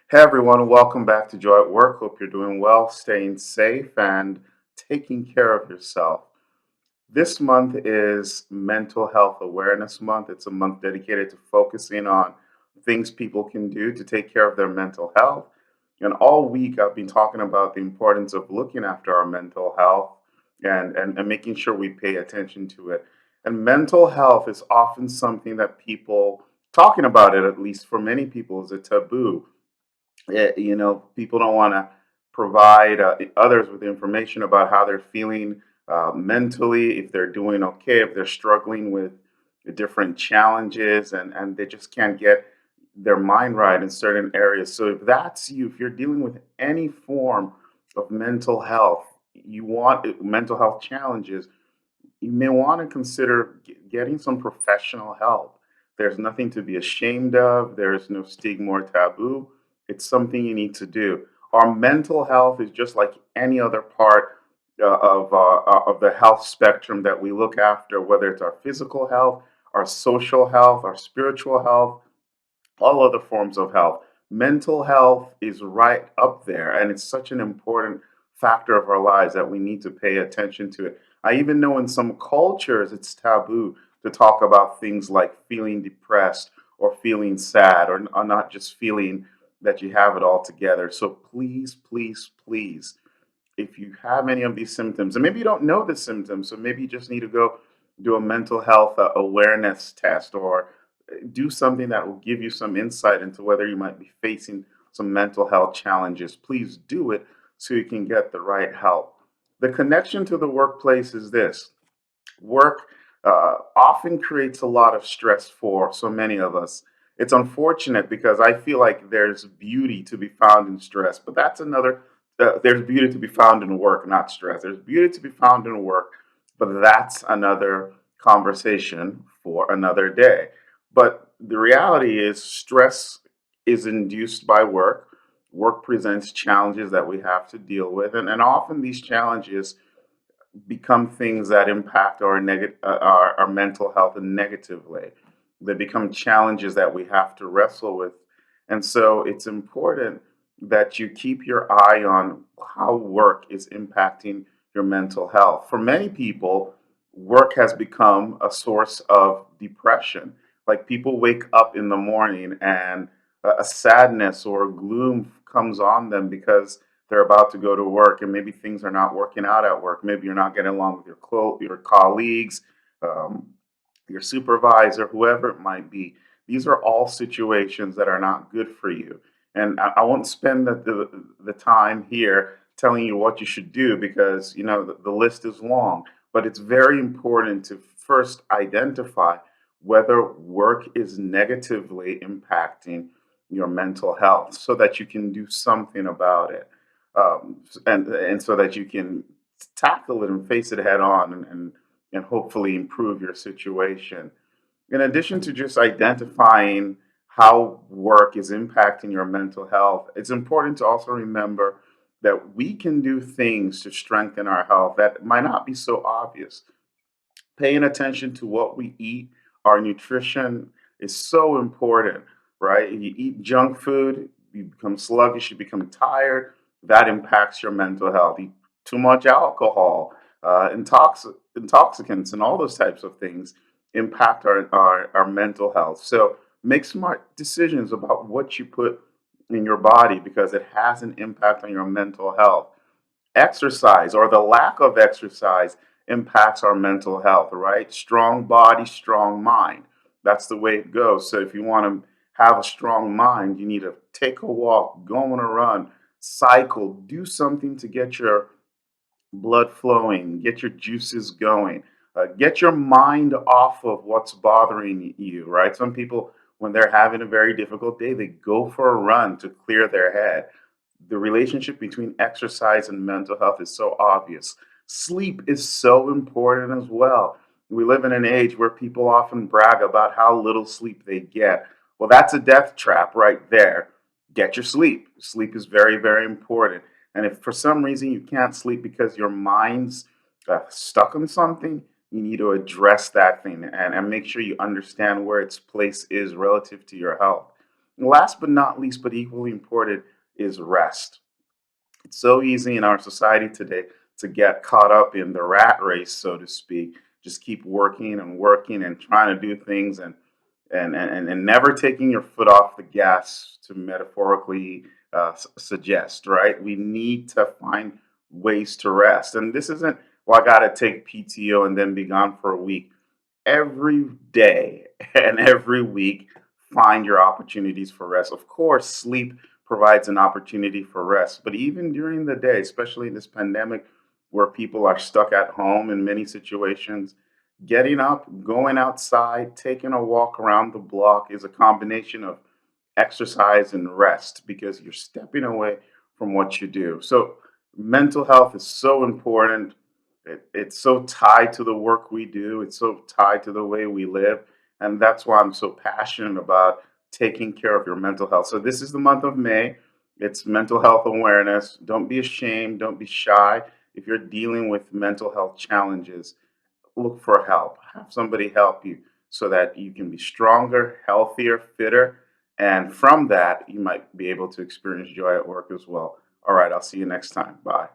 Hey everyone, welcome back to Joy at Work. Hope you're doing well, staying safe, and taking care of yourself. This month is Mental Health Awareness Month. It's a month dedicated to focusing on things people can do to take care of their mental health. And all week, I've been talking about the importance of looking after our mental health and making sure we pay attention to it. And mental health is often something that people, talking about it, at least for many people, is a taboo. People don't want to provide others with information about how they're feeling mentally, if they're doing okay, if they're struggling with the different challenges, and they just can't get their mind right in certain areas. So if that's you, if you're dealing with any form of mental health, mental health challenges, you may want to consider getting some professional help. There's nothing to be ashamed of, there's no stigma or taboo. It's something you need to do. Our mental health is just like any other part of the health spectrum that we look after, whether it's our physical health, our social health, our spiritual health, all other forms of health. Mental health is right up there, and it's such an important factor of our lives that we need to pay attention to it. I even know in some cultures it's taboo to talk about things like feeling depressed or feeling sad or not just feeling that you have it all together. So please, please, please, if you have any of these symptoms, and maybe you don't know the symptoms, so maybe you just need to go do a mental health awareness test or do something that will give you some insight into whether you might be facing some mental health challenges. Please do it so you can get the right help. The connection to the workplace is this: work often creates a lot of stress for so many of us. It's unfortunate because I feel like there's beauty to be found in stress, but that's another. There's beauty to be found in work, not stress. There's beauty to be found in work, but that's another conversation for another day. But the reality is, stress is induced by work. Work presents challenges that we have to deal with, and often these challenges become things that impact our mental health negatively. They become challenges that we have to wrestle with. And so it's important that you keep your eye on how work is impacting your mental health. For many people, work has become a source of depression. Like people wake up in the morning and a sadness or gloom comes on them because they're about to go to work and maybe things are not working out at work. Maybe you're not getting along with your colleagues, um, your supervisor, whoever it might be. These are all situations that are not good for you. And I won't spend the time here telling you what you should do because the list is long. But it's very important to first identify whether work is negatively impacting your mental health so that you can do something about it, and so that you can tackle it and face it head on and hopefully improve your situation. In addition to just identifying how work is impacting your mental health, it's important to also remember that we can do things to strengthen our health that might not be so obvious. Paying attention to what we eat, our nutrition is so important, right? You eat junk food, you become sluggish, you become tired. That impacts your mental health. Eat too much alcohol, intoxicants, and all those types of things impact our mental health. So make smart decisions about what you put in your body because it has an impact on your mental health. Exercise or the lack of exercise impacts our mental health, right? Strong body, strong mind. That's the way it goes. So if you want to have a strong mind, you need to take a walk, go on a run, cycle, do something to get your blood flowing, get your juices going, get your mind off of what's bothering you, right? Some people, when they're having a very difficult day, they go for a run to clear their head. The relationship between exercise and mental health is so obvious. Sleep is so important as well. We live in an age where people often brag about how little sleep they get. Well, that's a death trap right there. Get your sleep. Sleep is very, very important. And if for some reason you can't sleep because your mind's stuck on something, you need to address that thing and make sure you understand where its place is relative to your health. Last but not least, but equally important, is rest. It's so easy in our society today to get caught up in the rat race, so to speak. Just keep working and working and trying to do things and never taking your foot off the gas, to metaphorically suggest, right? We need to find ways to rest. And this isn't, well, I got to take PTO and then be gone for a week. Every day and every week, find your opportunities for rest. Of course, sleep provides an opportunity for rest, but even during the day, especially in this pandemic where people are stuck at home in many situations, getting up, going outside, taking a walk around the block is a combination of exercise and rest because you're stepping away from what you do. So, mental health is so important. It's so tied to the work we do, it's so tied to the way we live. And that's why I'm so passionate about taking care of your mental health. So, this is the month of May. It's mental health awareness. Don't be ashamed, don't be shy. If you're dealing with mental health challenges, look for help. Have somebody help you so that you can be stronger, healthier, fitter. And from that, you might be able to experience joy at work as well. All right, I'll see you next time. Bye.